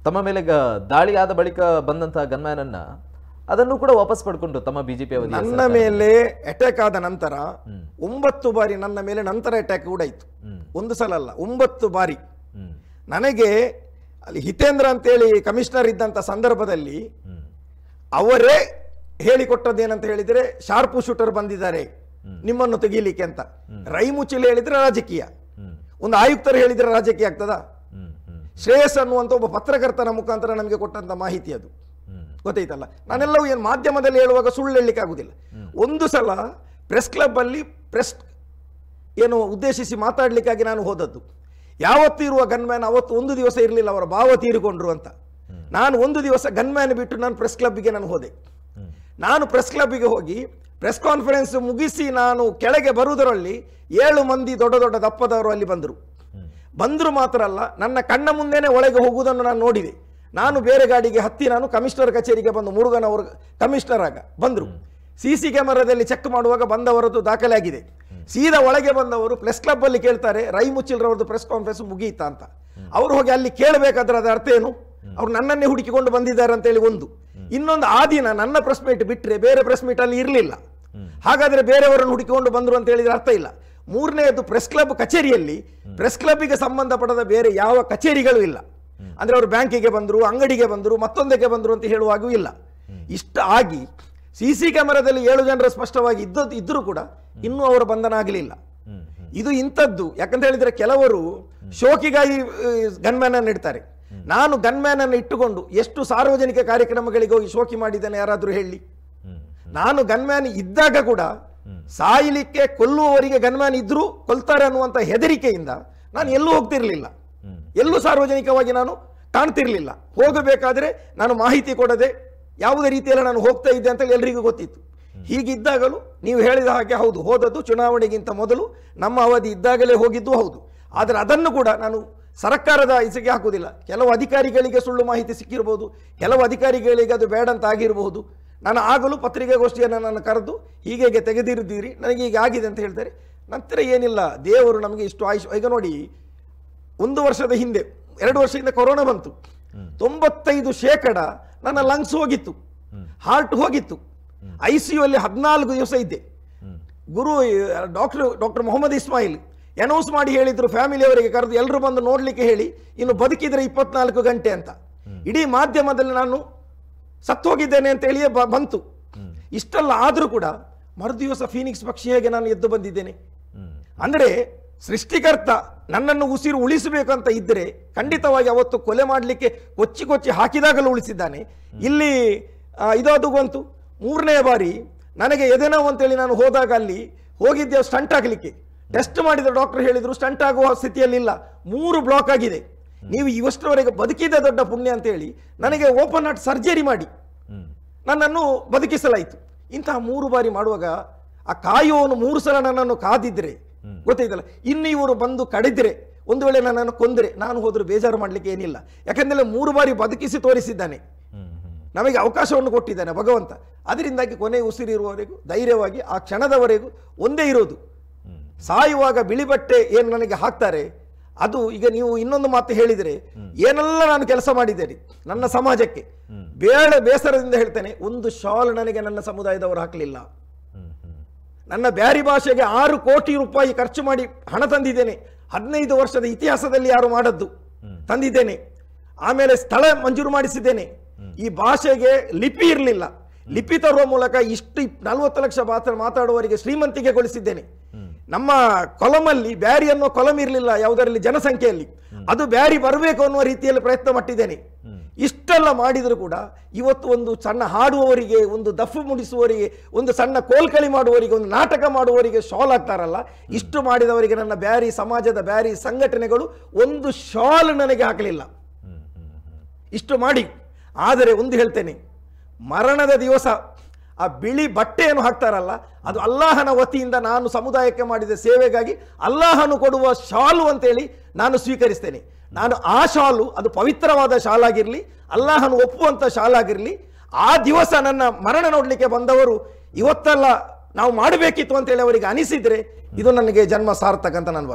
ತಮ್ಮ ಮೇಲೆ ದಾಳಿ ಆದ ಬಳಿಕ ಬಂದಂತಹ ಗನ್ಮ್ಯಾನ್ ಅನ್ನ ಅದನ್ನು ಕೂಡ ವಾಪಸ್ ಪಡ್ಕೊಂಡು ತಮ್ಮ ಬಿಜೆಪಿ ಅವಧಿ ನನ್ನ ಮೇಲೆ ಅಟ್ಯಾಕ್ ಆದ ನಂತರ 9 ಬಾರಿ ನನ್ನ ಮೇಲೆ ನಂತರ ಅಟ್ಯಾಕ್ ಕೂಡ ಇತ್ತು. ಒಂದು ಸಲ ಅಲ್ಲ, 9 ಬಾರಿ. ನನಗೆ ಅಲ್ಲಿ ಹಿತೇಂದ್ರ ಅಂತೇಳಿ ಕಮಿಷನರ್ ಇದ್ದಂಥ ಸಂದರ್ಭದಲ್ಲಿ ಅವರೇ ಹೇಳಿಕೊಟ್ಟದ್ದೇನಂತ ಹೇಳಿದರೆ ಶಾರ್ಪ್ ಶೂಟರ್ ಬಂದಿದ್ದಾರೆ ನಿಮ್ಮನ್ನು ತೆಗೀಲಿಕ್ಕೆ ಅಂತ. ರೈ ಮುಚ್ಚಿಲಿ ಹೇಳಿದ್ರೆ ರಾಜಕೀಯ, ಒಂದು ಆಯುಕ್ತರು ಹೇಳಿದ್ರೆ ರಾಜಕೀಯ ಆಗ್ತದಾ? ಶ್ರೇಯಸ್ ಅನ್ನುವಂಥ ಒಬ್ಬ ಪತ್ರಕರ್ತನ ಮುಖಾಂತರ ನಮಗೆ ಕೊಟ್ಟಂತ ಮಾಹಿತಿ ಅದು, ಗೊತ್ತಾಯ್ತಲ್ಲ. ನಾನೆಲ್ಲವೂ ಏನು ಮಾಧ್ಯಮದಲ್ಲಿ ಹೇಳುವಾಗ ಸುಳ್ಳು ಹೇಳಲಿಕ್ಕೆ ಆಗುದಿಲ್ಲ. ಒಂದು ಸಲ ಪ್ರೆಸ್ ಕ್ಲಬ್ ಅಲ್ಲಿ ಪ್ರೆಸ್ ಏನು ಉದ್ದೇಶಿಸಿ ಮಾತಾಡ್ಲಿಕ್ಕಾಗಿ ನಾನು ಹೋದದ್ದು. ಯಾವತ್ತೂ ಇರುವ ಗನ್ಮ್ಯಾನ್ ಅವತ್ತು ಒಂದು ದಿವಸ ಇರಲಿಲ್ಲ, ಅವರ ಭಾವ ತೀರಿಕೊಂಡ್ರು ಅಂತ. ನಾನು ಒಂದು ದಿವಸ ಗನ್ಮ್ಯಾನ್ ಬಿಟ್ಟು ನಾನು ಪ್ರೆಸ್ ಕ್ಲಬ್ಗೆ ನಾನು ಹೋದೆ. ನಾನು ಪ್ರೆಸ್ ಕ್ಲಬ್ಗೆ ಹೋಗಿ ಪ್ರೆಸ್ ಕಾನ್ಫರೆನ್ಸ್ ಮುಗಿಸಿ ನಾನು ಕೆಳಗೆ ಬರುವುದರಲ್ಲಿ 7 ಮಂದಿ ದೊಡ್ಡ ದೊಡ್ಡ ದಪ್ಪದವರು ಅಲ್ಲಿ ಬಂದರು ಮಾತ್ರ ಅಲ್ಲ, ನನ್ನ ಕಣ್ಣ ಮುಂದೆನೆ ಒಳಗೆ ಹೋಗುವುದನ್ನು ನಾನು ನೋಡಿದೆ. ನಾನು ಬೇರೆ ಗಾಡಿಗೆ ಹತ್ತಿ ನಾನು ಕಮಿಷನರ್ ಕಚೇರಿಗೆ ಬಂದು, ಮುರುಗನ್ ಅವರು ಕಮಿಷನರ್ ಆಗ ಬಂದರು. CC ಕ್ಯಾಮರಾದಲ್ಲಿ ಚೆಕ್ ಮಾಡುವಾಗ ಬಂದವರದ್ದು ದಾಖಲೆ ಆಗಿದೆ. ಸೀದಾ ಒಳಗೆ ಬಂದವರು ಪ್ರೆಸ್ ಕ್ಲಬ್ ಅಲ್ಲಿ ಕೇಳ್ತಾರೆ, ರೈ ಮುಚ್ಚಿಲ್ರವ್ರದ್ದು ಪ್ರೆಸ್ ಕಾನ್ಫರೆನ್ಸ್ ಮುಗಿಯಿತಾ ಅಂತ. ಅವರು ಹೋಗಿ ಅಲ್ಲಿ ಕೇಳಬೇಕಾದ್ರೆ ಅದರ ಅರ್ಥ ಏನು? ಅವ್ರು ನನ್ನನ್ನೇ ಹುಡುಕಿಕೊಂಡು ಬಂದಿದ್ದಾರೆ ಅಂತೇಳಿ ಒಂದು. ಇನ್ನೊಂದು, ಆ ದಿನ ನನ್ನ ಪ್ರೆಸ್ ಮೀಟ್ ಬಿಟ್ಟರೆ ಬೇರೆ ಪ್ರೆಸ್ ಮೀಟ್ ಅಲ್ಲಿ ಇರಲಿಲ್ಲ. ಹಾಗಾದ್ರೆ ಬೇರೆಯವರನ್ನು ಹುಡುಕಿಕೊಂಡು ಬಂದರು ಅಂತ ಹೇಳಿದ್ರೆ ಅರ್ಥ ಇಲ್ಲ. ಮೂರನೆಯದು, ಪ್ರೆಸ್ ಕ್ಲಬ್ ಕಚೇರಿಯಲ್ಲಿ ಪ್ರೆಸ್ ಕ್ಲಬ್ಗೆ ಸಂಬಂಧಪಡದ ಬೇರೆ ಯಾವ ಕಚೇರಿಗಳು ಇಲ್ಲ. ಅಂದ್ರೆ ಅವರು ಬ್ಯಾಂಕಿಗೆ ಬಂದರು, ಅಂಗಡಿಗೆ ಬಂದರು, ಮತ್ತೊಂದಕ್ಕೆ ಬಂದರು ಅಂತ ಹೇಳುವಾಗೂ ಇಲ್ಲ. ಇಷ್ಟ ಆಗಿ CC ಕ್ಯಾಮರಾದಲ್ಲಿ 7 ಜನರು ಸ್ಪಷ್ಟವಾಗಿ ಇದ್ದರೂ ಕೂಡ ಇನ್ನೂ ಅವರ ಬಂಧನ ಆಗಲಿಲ್ಲ. ಇದು ಇಂಥದ್ದು. ಯಾಕಂತ ಹೇಳಿದ್ರೆ ಕೆಲವರು ಶೋಕಿಗಾಗಿ ಗನ್ಮ್ಯಾನ್ ಅನ್ನು ಇಡ್ತಾರೆ. ನಾನು ಗನ್ಮ್ಯಾನ್ ಅನ್ನು ಇಟ್ಟುಕೊಂಡು ಎಷ್ಟು ಸಾರ್ವಜನಿಕ ಕಾರ್ಯಕ್ರಮಗಳಿಗೆ ಹೋಗಿ ಶೋಕಿ ಮಾಡಿದ್ದೇನೆ ಯಾರಾದರೂ ಹೇಳಿ? ನಾನು ಗನ್ಮ್ಯಾನ್ ಇದ್ದಾಗ ಕೂಡ ಸಾಯಲಿಕ್ಕೆ ಕೊಲ್ಲುವವರಿಗೆ ಗನ್ಮ್ಯಾನ್ ಇದ್ರೂ ಕೊಲ್ತಾರೆ ಅನ್ನುವಂಥ ಹೆದರಿಕೆಯಿಂದ ನಾನು ಎಲ್ಲೂ ಹೋಗ್ತಿರ್ಲಿಲ್ಲ, ಎಲ್ಲೂ ಸಾರ್ವಜನಿಕವಾಗಿ ನಾನು ಕಾಣ್ತಿರ್ಲಿಲ್ಲ. ಹೋಗಬೇಕಾದ್ರೆ ನಾನು ಮಾಹಿತಿ ಕೊಡದೆ ಯಾವುದೇ ರೀತಿಯಲ್ಲಿ ನಾನು ಹೋಗ್ತಾ ಇದ್ದೆ ಅಂತ ಎಲ್ರಿಗೂ ಗೊತ್ತಿತ್ತು. ಹೀಗಿದ್ದಾಗಲೂ ನೀವು ಹೇಳಿದ ಹಾಗೆ ಹೌದು, ಹೋದದ್ದು ಚುನಾವಣೆಗಿಂತ ಮೊದಲು ನಮ್ಮ ಅವಧಿ ಇದ್ದಾಗಲೇ ಹೋಗಿದ್ದು ಹೌದು. ಆದರೆ ಅದನ್ನು ಕೂಡ ನಾನು ಸರ್ಕಾರದ ಇಸಿಗೆ ಹಾಕುವುದಿಲ್ಲ. ಕೆಲವು ಅಧಿಕಾರಿಗಳಿಗೆ ಸುಳ್ಳು ಮಾಹಿತಿ ಸಿಕ್ಕಿರಬಹುದು, ಕೆಲವು ಅಧಿಕಾರಿಗಳಿಗೆ ಅದು ಬೇಡ ಅಂತ ಆಗಿರಬಹುದು. ನಾನು ಆಗಲೂ ಪತ್ರಿಕಾಗೋಷ್ಠಿಯನ್ನು ನನ್ನ ಕರೆದು ಹೀಗೆ ತೆಗೆದಿರಿದ್ದೀರಿ, ನನಗೆ ಈಗ ಆಗಿದೆ ಅಂತ ಹೇಳ್ತಾರೆ. ನಂತರ ಏನಿಲ್ಲ, ದೇವರು ನಮಗೆ ಇಷ್ಟು ಆಯುಷ್. ಈಗ ನೋಡಿ, 1 ವರ್ಷದ ಹಿಂದೆ 2 ವರ್ಷದಿಂದ ಕೊರೋನಾ ಬಂತು. 95% ನನ್ನ ಲಂಗ್ಸ್ ಹೋಗಿತ್ತು, ಹಾರ್ಟ್ ಹೋಗಿತ್ತು. ICU ಅಲ್ಲಿ 14 ದಿವಸ ಇದ್ದೆ. ಗುರು ಡಾಕ್ಟರ್ ಮೊಹಮ್ಮದ್ ಇಸ್ಮಾಯಿಲ್ ಅನೌನ್ಸ್ ಮಾಡಿ ಹೇಳಿದ್ರು, ಫ್ಯಾಮಿಲಿಯವರಿಗೆ ಕರೆದು ಎಲ್ಲರೂ ಬಂದು ನೋಡ್ಲಿಕ್ಕೆ ಹೇಳಿ, ಇನ್ನು ಬದುಕಿದ್ರೆ 24 ಗಂಟೆ ಅಂತ. ಇಡೀ ಮಾಧ್ಯಮದಲ್ಲಿ ನಾನು ಸತ್ತು ಹೋಗಿದ್ದೇನೆ ಅಂತ ಹೇಳಿಯೇ ಬಂತು. ಇಷ್ಟೆಲ್ಲ ಆದರೂ ಕೂಡ ಮರುದಿವಸ ಫೀನಿಕ್ಸ್ ಪಕ್ಷಿಯಾಗಿ ನಾನು ಎದ್ದು ಬಂದಿದ್ದೇನೆ. ಅಂದರೆ ಸೃಷ್ಟಿಕರ್ತ ನನ್ನನ್ನು ಉಸಿರು ಉಳಿಸಬೇಕಂತ ಇದ್ದರೆ ಖಂಡಿತವಾಗಿ ಅವತ್ತು ಕೊಲೆ ಮಾಡಲಿಕ್ಕೆ ಕೊಚ್ಚಿ ಹಾಕಿದಾಗಲೂ ಉಳಿಸಿದ್ದಾನೆ. ಇಲ್ಲಿ ಇದು ಬಂತು. 3ನೇ ಬಾರಿ ನನಗೆ ಎದೆನೋವು ಅಂತೇಳಿ ನಾನು ಹೋದಾಗ ಅಲ್ಲಿ ಹೋಗಿದ್ದೆ ಸ್ಟಂಟ್ ಆಗಲಿಕ್ಕೆ. ಟೆಸ್ಟ್ ಮಾಡಿದ ಡಾಕ್ಟರ್ ಹೇಳಿದ್ರು ಸ್ಟಂಟ್ ಆಗುವ ಸ್ಥಿತಿಯಲ್ಲಿ ಇಲ್ಲ, 3 ಬ್ಲಾಕ್ ಆಗಿದೆ, ನೀವು ಇವಷ್ಟರವರೆಗೆ ಬದುಕಿದೆ ದೊಡ್ಡ ಪುಣ್ಯ ಅಂತೇಳಿ ನನಗೆ ಓಪನ್ ಹಾರ್ಟ್ ಸರ್ಜರಿ ಮಾಡಿ ನನ್ನನ್ನು ಬದುಕಿಸಲಾಯಿತು. ಇಂತಹ 3 ಬಾರಿ ಮಾಡುವಾಗ ಆ ಕಾಯುವವನು 3 ಸಲ ನನ್ನನ್ನು ಕಾದಿದ್ರೆ ಗೊತ್ತಾಯ್ತಲ್ಲ. ಇನ್ನು ಇವರು ಬಂದು ಕಡಿದ್ರೆ, ಒಂದು ವೇಳೆ ನನ್ನನ್ನು ಕೊಂದರೆ ನಾನು ಹೋದ್ರು ಬೇಜಾರು ಮಾಡಲಿಕ್ಕೆ ಏನಿಲ್ಲ. ಯಾಕಂದ್ರೆ 3 ಬಾರಿ ಬದುಕಿಸಿ ತೋರಿಸಿದ್ದಾನೆ, ನಮಗೆ ಅವಕಾಶವನ್ನು ಕೊಟ್ಟಿದ್ದಾನೆ ಭಗವಂತ. ಅದರಿಂದಾಗಿ ಕೊನೆ ಉಸಿರಿರುವವರೆಗೂ ಧೈರ್ಯವಾಗಿ ಆ ಕ್ಷಣದವರೆಗೂ ಒಂದೇ ಇರೋದು. ಸಾಯುವಾಗ ಬಿಳಿ ಬಟ್ಟೆ ಏನು ನನಗೆ ಹಾಕ್ತಾರೆ, ಅದು ಈಗ ನೀವು ಇನ್ನೊಂದು ಮಾತು ಹೇಳಿದರೆ, ಏನೆಲ್ಲ ನಾನು ಕೆಲಸ ಮಾಡಿದ್ದೇನೆ ನನ್ನ ಸಮಾಜಕ್ಕೆ, ಬೇಸರದಿಂದ ಹೇಳ್ತೇನೆ, ಒಂದು ಶಾಲ್ ನನಗೆ ನನ್ನ ಸಮುದಾಯದವರು ಹಾಕಲಿಲ್ಲ. ನನ್ನ ಬ್ಯಾರಿ ಭಾಷೆಗೆ 6 ಕೋಟಿ ರೂಪಾಯಿ ಖರ್ಚು ಮಾಡಿ ಹಣ ತಂದಿದ್ದೇನೆ. 15 ವರ್ಷದ ಇತಿಹಾಸದಲ್ಲಿ ಯಾರು ಮಾಡದ್ದು ತಂದಿದ್ದೇನೆ. ಆಮೇಲೆ ಸ್ಥಳ ಮಂಜೂರು ಮಾಡಿಸಿದ್ದೇನೆ. ಈ ಭಾಷೆಗೆ ಲಿಪಿ ಇರಲಿಲ್ಲ, ಲಿಪಿ ತರುವ ಮೂಲಕ ಇಷ್ಟು 40 ಲಕ್ಷ ಮಾತಾಡುವವರಿಗೆ ಶ್ರೀಮಂತಿಕೆಗೊಳಿಸಿದ್ದೇನೆ. ನಮ್ಮ ಕೊಲಮಲ್ಲಿ ಬ್ಯಾರಿ ಅನ್ನೋ ಕೊಲಮ್ ಇರಲಿಲ್ಲ ಯಾವುದರಲ್ಲಿ ಜನಸಂಖ್ಯೆಯಲ್ಲಿ, ಅದು ಬ್ಯಾರಿ ಬರಬೇಕು ಅನ್ನುವ ರೀತಿಯಲ್ಲಿ ಪ್ರಯತ್ನ ಪಟ್ಟಿದ್ದೇನೆ. ಇಷ್ಟೆಲ್ಲ ಮಾಡಿದರೂ ಕೂಡ ಇವತ್ತು ಒಂದು ಸಣ್ಣ ಹಾಡುವವರಿಗೆ, ಒಂದು ದಫು ಮುಡಿಸುವವರಿಗೆ, ಒಂದು ಸಣ್ಣ ಕೋಲ್ಕಳಿ ಮಾಡುವವರಿಗೆ, ಒಂದು ನಾಟಕ ಮಾಡುವವರಿಗೆ ಶಾಲ್ ಆಗ್ತಾರಲ್ಲ, ಇಷ್ಟು ಮಾಡಿದವರಿಗೆ ನನ್ನ ಬ್ಯಾರಿ ಸಮಾಜದ ಬ್ಯಾರಿ ಸಂಘಟನೆಗಳು ಒಂದು ಶಾಲ್ ನನಗೆ ಹಾಕಲಿಲ್ಲ. ಇಷ್ಟು ಮಾಡಿ, ಆದರೆ ಒಂದು ಹೇಳ್ತೇನೆ, ಮರಣದ ದಿವಸ ಆ ಬಿಳಿ ಬಟ್ಟೆಯನ್ನು ಹಾಕ್ತಾರಲ್ಲ, ಅದು ಅಲ್ಲಾಹನ ವತಿಯಿಂದ ನಾನು ಸಮುದಾಯಕ್ಕೆ ಮಾಡಿದ ಸೇವೆಗಾಗಿ ಅಲ್ಲಾಹನು ಕೊಡುವ ಶಾಲು ಅಂತೇಳಿ ನಾನು ಸ್ವೀಕರಿಸ್ತೇನೆ. ನಾನು ಆ ಶಾಲು ಅದು ಪವಿತ್ರವಾದ ಶಾಲಾಗಿರಲಿ, ಅಲ್ಲಾಹನು ಒಪ್ಪುವಂಥ ಶಾಲಾಗಿರಲಿ, ಆ ದಿವಸ ನನ್ನ ಮರಣ ನೋಡಲಿಕ್ಕೆ ಬಂದವರು ಇವತ್ತೆಲ್ಲ ನಾವು ಮಾಡಬೇಕಿತ್ತು ಅಂತೇಳಿ ಅವರಿಗೆ ಅನಿಸಿದರೆ ಇದು ನನಗೆ ಜನ್ಮ ಸಾರ್ಥಕ ಅಂತ ನಾನು